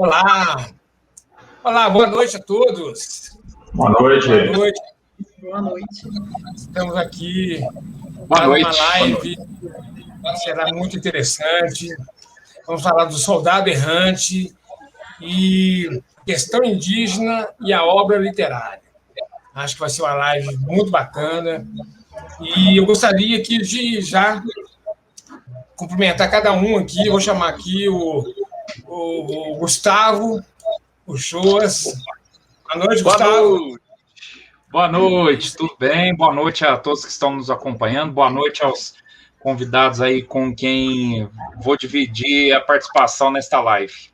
Olá! Olá, boa noite a todos. Boa noite. Boa noite. Boa noite. Estamos aqui Boa para noite. uma live, será muito interessante. Vamos falar do soldado errante e questão indígena e a obra literária. Acho que vai ser uma live muito bacana. E eu gostaria aqui de já cumprimentar cada um aqui. Vou chamar aqui o Gustavo, o Choas. Boa noite, Gustavo. Boa noite, tudo bem? Boa noite a todos que estão nos acompanhando. Boa noite aos convidados aí com quem vou dividir a participação nesta live.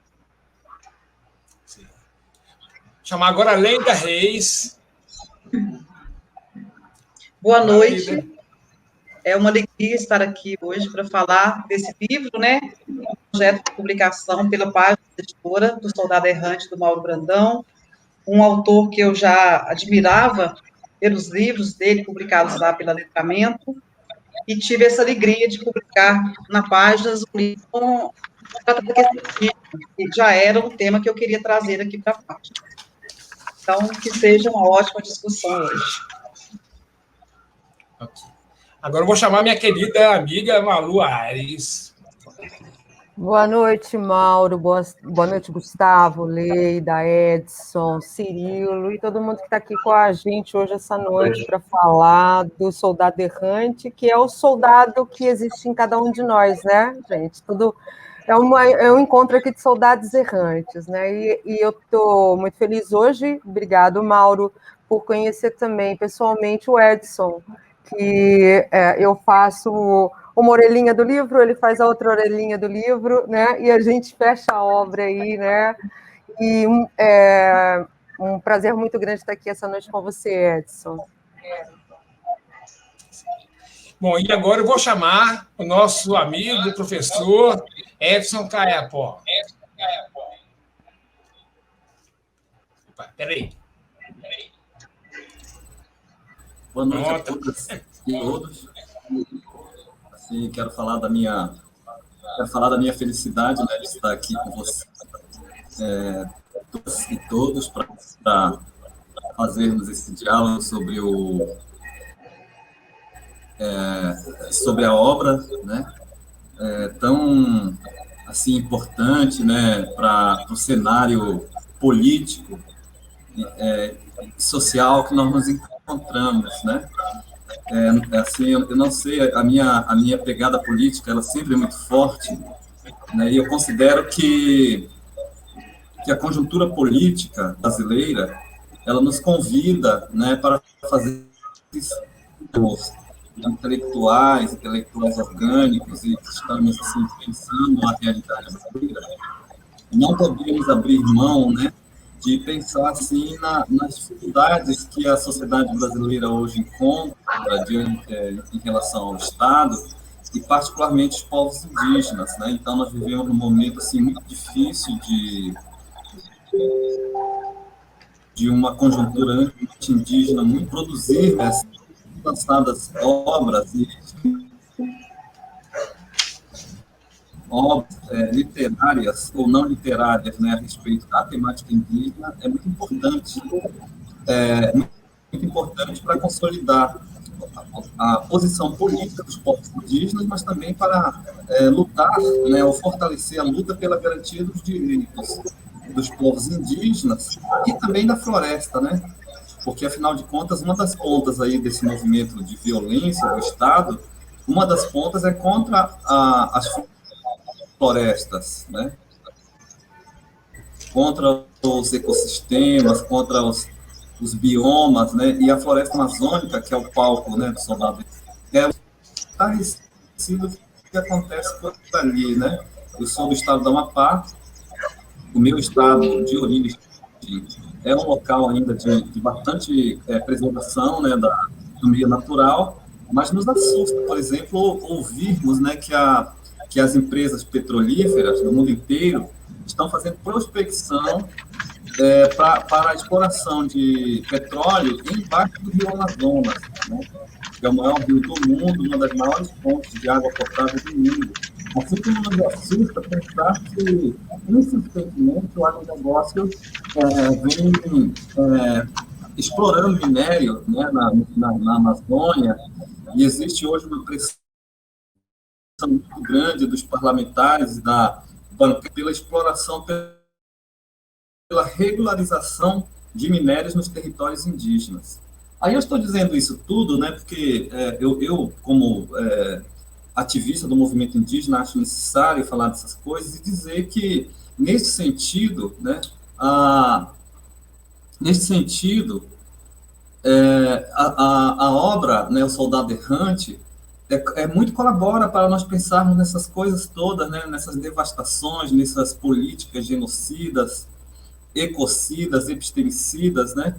Sim. Chamar agora a Leida Reis. Boa noite. É uma alegria estar aqui hoje para falar desse livro, né? Um projeto de publicação pela página editora do Soldado Errante, do Mauro Brandão, um autor que eu já admirava pelos livros dele publicados lá pela Letramento, e tive essa alegria de publicar na página um livro que já era um tema que eu queria trazer aqui para a página. Então, que seja uma ótima discussão hoje. Okay. Agora eu vou chamar minha querida amiga Malu Aires. Boa noite, Mauro. Boa noite, Gustavo, Leida, Edson, Cirilo e todo mundo que está aqui com a gente hoje, essa noite, para falar do soldado errante, que é o soldado que existe em cada um de nós, né, gente? Tudo é um encontro aqui de soldados errantes, né? E eu estou muito feliz hoje. Obrigado, Mauro, por conhecer também pessoalmente o Edson, que eu faço uma orelhinha do livro, ele faz a outra orelhinha do livro, né? E a gente fecha a obra aí, né? E é um prazer muito grande estar aqui essa noite com você, Edson. Bom, e agora eu vou chamar o nosso amigo, professor Edson Caiapó. Opa, peraí. Boa noite a todas e todos. Assim, quero falar da minha felicidade, né, de estar aqui com vocês, todas e todos, para fazermos esse diálogo sobre a obra, né, tão assim importante, né, para o cenário político e social que nós nos encontramos, né? Assim, eu não sei, a minha pegada política, ela sempre é muito forte, né? E eu considero que a conjuntura política brasileira, ela nos convida, né, para fazer os intelectuais orgânicos e que estamos assim, pensando na realidade brasileira, não podemos abrir mão, né, de pensar assim nas dificuldades que a sociedade brasileira hoje encontra em relação ao Estado e particularmente os povos indígenas, né? Então nós vivemos num momento assim muito difícil de uma conjuntura anti-indígena muito produzir, né, lançadas obras literárias ou não literárias, né, a respeito da temática indígena, é muito importante para consolidar a posição política dos povos indígenas, mas também para lutar, né, ou fortalecer a luta pela garantia dos direitos dos povos indígenas e também da floresta, né? Porque, afinal de contas, uma das pontas aí desse movimento de violência do Estado, uma das pontas é contra as florestas, né? Contra os ecossistemas, contra os biomas, né? E a floresta amazônica, que é o palco, né, do soldado, está ressentido do que acontece por ali, né? Eu sou do estado do Amapá, o meu estado de origem é um local ainda de bastante preservação, né, do meio natural, mas nos assusta, por exemplo, ouvirmos, né, que as empresas petrolíferas do mundo inteiro estão fazendo prospecção para a exploração de petróleo embaixo do rio Amazonas, né, que é o maior rio do mundo, uma das maiores fontes de água potável do mundo, Assim como nos assusta pensar que, insistentemente, o agronegócio vem explorando minério, né, na Amazônia, e existe hoje uma pressão muito grande dos parlamentares e da banca pela exploração, pela regularização de minérios nos territórios indígenas. Aí eu estou dizendo isso tudo, né, porque eu como ativista do movimento indígena, acho necessário falar dessas coisas e dizer que, nesse sentido, né, a obra, né, O Soldado Errante, muito colabora para nós pensarmos nessas coisas todas, né, nessas devastações, nessas políticas genocidas, ecocidas, epistemicidas, né?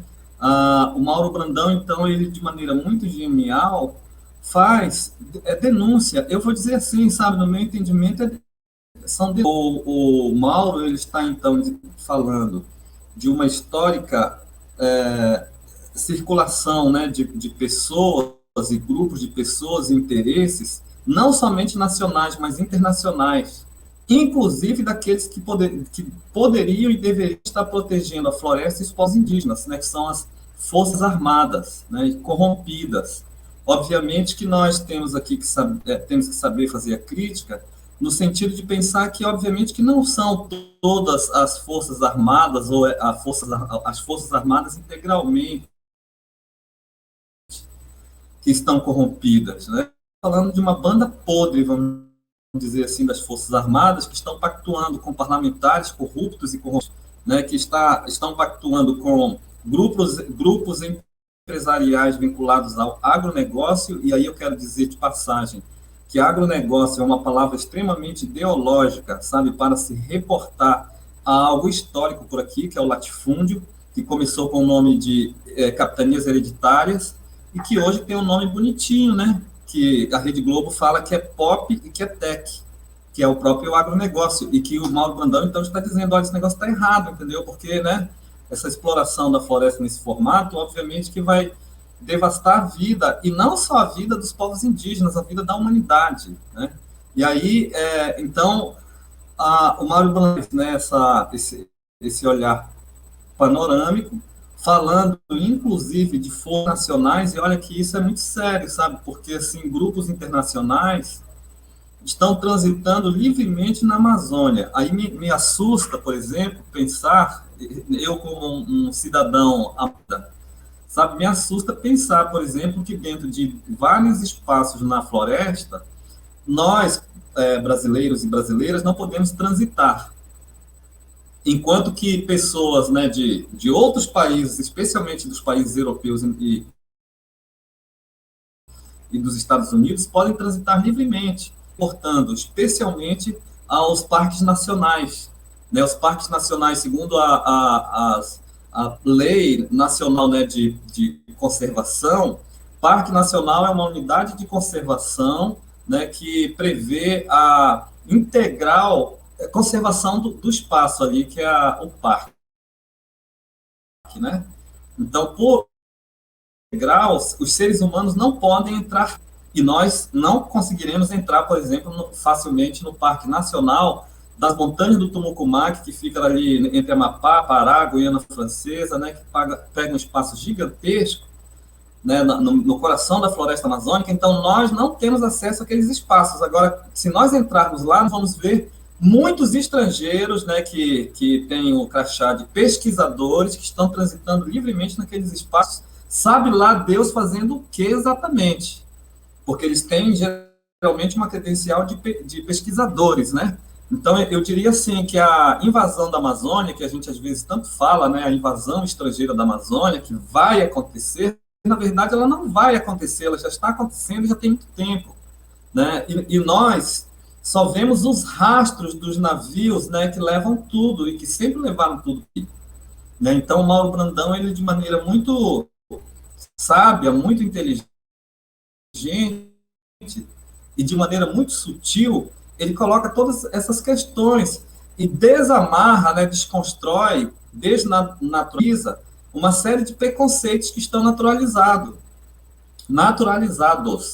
O Mauro Brandão, então, ele, de maneira muito genial, faz denúncia. Eu vou dizer assim, sabe, no meu entendimento, o Mauro, ele está, então, falando de uma histórica circulação, né, de pessoas e grupos de pessoas e interesses, não somente nacionais, mas internacionais, inclusive daqueles que poderiam e deveriam estar protegendo a floresta e os povos indígenas, né, que são as forças armadas, né, corrompidas. Obviamente que nós temos aqui temos que saber fazer a crítica, no sentido de pensar que, obviamente, que não são todas as forças armadas ou as forças armadas integralmente que estão corrompidas, né? Falando de uma banda podre, vamos dizer assim, das Forças Armadas, que estão pactuando com parlamentares corruptos e corrompidos, né? Que estão pactuando com grupos empresariais vinculados ao agronegócio, e aí eu quero dizer de passagem que agronegócio é uma palavra extremamente ideológica, sabe, para se reportar a algo histórico por aqui, que é o latifúndio, que começou com o nome de capitanias hereditárias, e que hoje tem um nome bonitinho, né? Que a Rede Globo fala que é pop e que é tech, que é o próprio agronegócio, e que o Mauro Brandão, então, está dizendo, olha, esse negócio está errado, entendeu? Porque, né, essa exploração da floresta nesse formato, obviamente que vai devastar a vida, e não só a vida dos povos indígenas, a vida da humanidade, né? E aí, então, o Mauro Brandão, né, esse olhar panorâmico, falando, inclusive, de forças nacionais, e olha que isso é muito sério, sabe? Porque, assim, grupos internacionais estão transitando livremente na Amazônia. Aí me assusta, por exemplo, pensar, eu como um cidadão, sabe, me assusta pensar, por exemplo, que dentro de vários espaços na floresta, nós, brasileiros e brasileiras, não podemos transitar. Enquanto que pessoas, né, de outros países, especialmente dos países europeus e dos Estados Unidos, podem transitar livremente, portando especialmente aos parques nacionais. Né, os parques nacionais, segundo a lei nacional, né, de conservação, Parque Nacional é uma unidade de conservação, né, que prevê a integral conservação do espaço ali, que é o parque, né? Então, por graus, os seres humanos não podem entrar, e nós não conseguiremos entrar, por exemplo, facilmente no Parque Nacional das Montanhas do Tumucumaque, que fica ali entre Amapá, Pará, Guiana Francesa, né, que pega um espaço gigantesco, né, no coração da floresta amazônica. Então, nós não temos acesso àqueles espaços. Agora, se nós entrarmos lá, nós vamos ver muitos estrangeiros, né, que têm o crachá de pesquisadores, que estão transitando livremente naqueles espaços, sabe lá Deus fazendo o que exatamente? Porque eles têm, geralmente, uma credencial de pesquisadores, né? Então, eu diria assim, que a invasão da Amazônia, que a gente às vezes tanto fala, né, a invasão estrangeira da Amazônia, que vai acontecer, na verdade ela não vai acontecer, ela já está acontecendo já tem muito tempo, né? E nós só vemos os rastros dos navios, né, que levam tudo e que sempre levaram tudo. Né? Então, o Mauro Brandão, ele de maneira muito sábia, muito inteligente e de maneira muito sutil, ele coloca todas essas questões e desamarra, né, desconstrói, desnaturaliza uma série de preconceitos que estão naturalizados,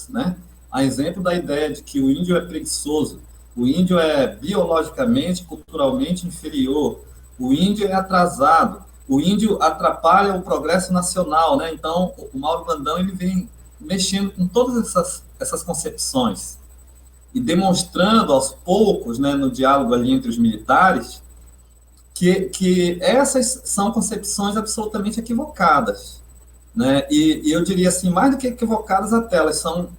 né? A exemplo da ideia de que o índio é preguiçoso, O índio é biologicamente, culturalmente inferior. O índio é atrasado. O índio atrapalha o progresso nacional, né? Então, o Mauro Brandão ele vem mexendo com todas essas concepções e demonstrando aos poucos, né, no diálogo ali entre os militares, que essas são concepções absolutamente equivocadas, né? E eu diria assim, mais do que equivocadas até, elas são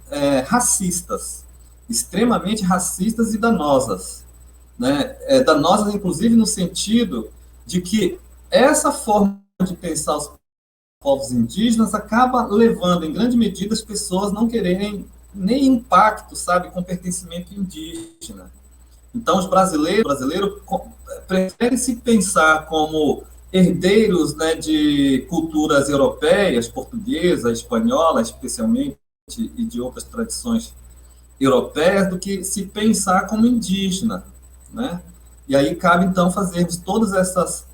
racistas, extremamente racistas e danosas, né? Danosas, inclusive, no sentido de que essa forma de pensar os povos indígenas acaba levando, em grande medida, as pessoas não quererem nem impacto, sabe, com pertencimento indígena. Então, os brasileiros preferem se pensar como herdeiros, né, de culturas europeias, portuguesa, espanhola, especialmente, e de outras tradições europeias, do que se pensar como indígena, né? E aí cabe, então, fazermos todas essas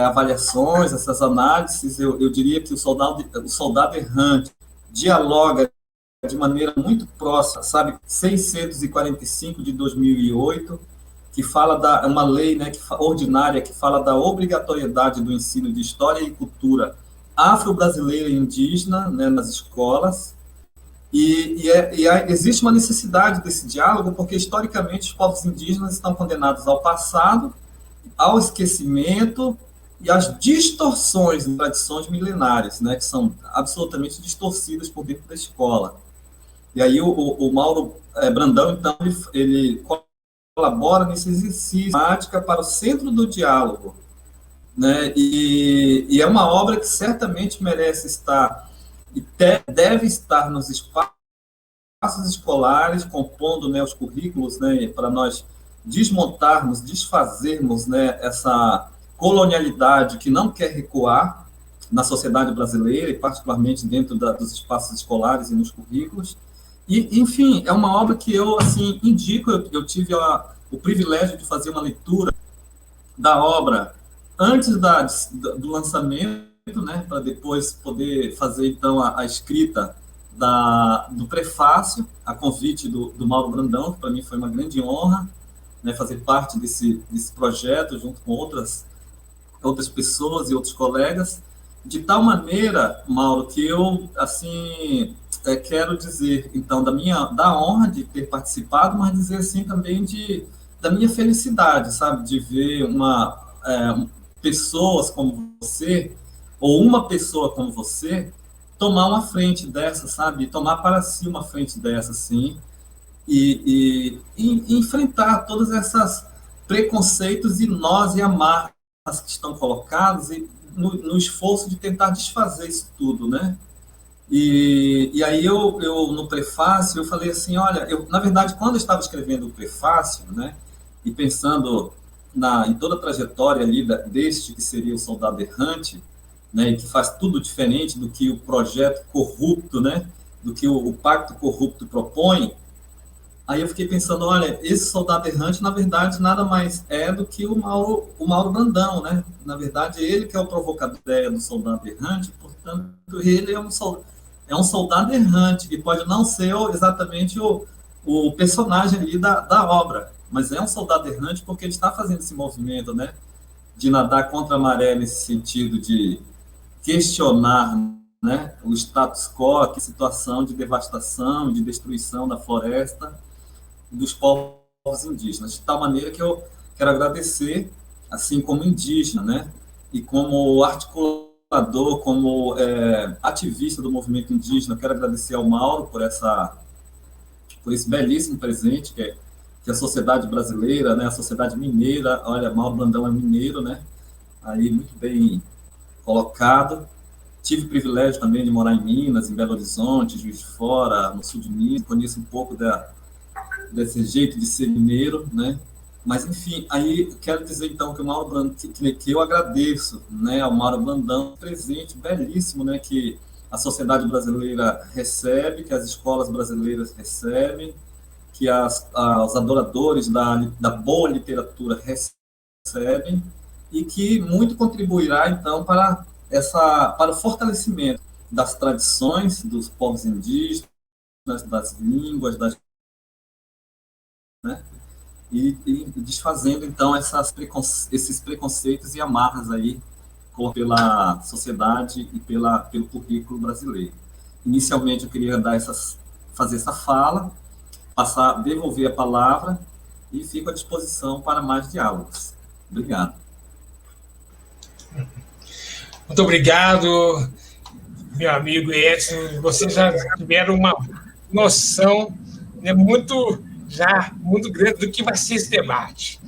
avaliações, essas análises. Eu diria que o soldado errante dialoga de maneira muito próxima, sabe, 645 de 2008, que fala uma lei, né, ordinária, que fala da obrigatoriedade do ensino de história e cultura afro-brasileira e indígena, né, nas escolas, existe uma necessidade desse diálogo, porque historicamente os povos indígenas estão condenados ao passado, ao esquecimento e às distorções de tradições milenares, né, que são absolutamente distorcidas por dentro da escola. E aí o Mauro Brandão, então, ele colabora nesse exercício prática para o centro do diálogo, né? E é uma obra que certamente merece estar e deve estar nos espaços escolares, compondo, né, os currículos, né, para nós desmontarmos, desfazermos, né, essa colonialidade que não quer recuar na sociedade brasileira, e particularmente dentro dos espaços escolares e nos currículos. E, enfim, é uma obra que eu, assim, indico. Eu tive o privilégio de fazer uma leitura da obra antes do lançamento, né, para depois poder fazer, então, a escrita do prefácio, a convite do Mauro Brandão, que para mim foi uma grande honra, né, fazer parte desse projeto junto com outras pessoas e outros colegas, de tal maneira, Mauro, que eu, assim, quero dizer, então, da honra de ter participado, mas dizer, assim, também da minha felicidade, sabe, de ver pessoas como você, ou uma pessoa como você, tomar uma frente dessa, sabe, tomar para si uma frente dessa, assim, e enfrentar todas essas preconceitos e nós e amarras que estão colocados e no esforço de tentar desfazer isso tudo, né? E aí eu no prefácio eu falei assim, olha, na verdade quando eu estava escrevendo o prefácio, né, e pensando em toda a trajetória ali deste que seria o Soldado Errante, né, e que faz tudo diferente do que o projeto corrupto, né, do que o pacto corrupto propõe. Aí eu fiquei pensando, olha, esse soldado errante, na verdade, nada mais é do que o Mauro Brandão, né? Na verdade, ele que é o provocador da ideia do soldado errante, portanto, ele é um soldado errante, que pode não ser exatamente o personagem ali da obra, mas é um soldado errante porque ele está fazendo esse movimento, né? De nadar contra a maré nesse sentido de questionar, né, o status quo, que situação de devastação, de destruição da floresta, dos povos indígenas, de tal maneira que eu quero agradecer, assim como indígena, né, e como articulador, como ativista do movimento indígena, quero agradecer ao Mauro por esse belíssimo presente que a sociedade brasileira, né, a sociedade mineira, olha, Mauro Brandão é mineiro, né, aí muito bem colocado. Tive o privilégio também de morar em Minas, em Belo Horizonte, Juiz de Fora, no sul de Minas, conheço um pouco desse jeito de ser mineiro, né? Mas, enfim, aí quero dizer, então, que o Mauro Brandão, que eu agradeço, né, ao Mauro Brandão, presente belíssimo, né, que a sociedade brasileira recebe, que as escolas brasileiras recebem, que os adoradores da boa literatura recebem, e que muito contribuirá, então, para o fortalecimento das tradições dos povos indígenas, das línguas, das né? E desfazendo, então, esses preconceitos e amarras aí pela sociedade e pelo currículo brasileiro. Inicialmente, eu queria fazer essa fala, devolver a palavra e fico à disposição para mais diálogos. Obrigado. Muito obrigado, meu amigo Edson. Vocês já tiveram uma noção, né, muito grande do que vai ser esse debate.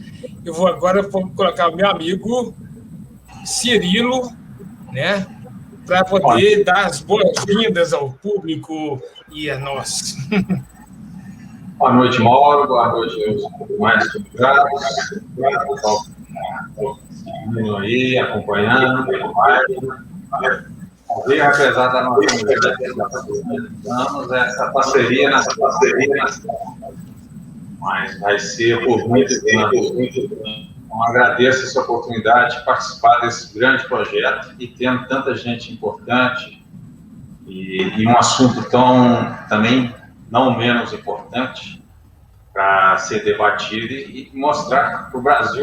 Eu vou agora colocar o meu amigo Cirilo, né, para poder dar as boas-vindas ao público e a nós. Boa noite, Mauro. Boa noite aos mais convidados. Aí, acompanhando, apesar da nossa unidade, essa parceria, mas vai ser por muito tempo. Então, agradeço essa oportunidade de participar desse grande projeto e tendo tanta gente importante e um assunto também não menos importante para ser debatido e mostrar para o Brasil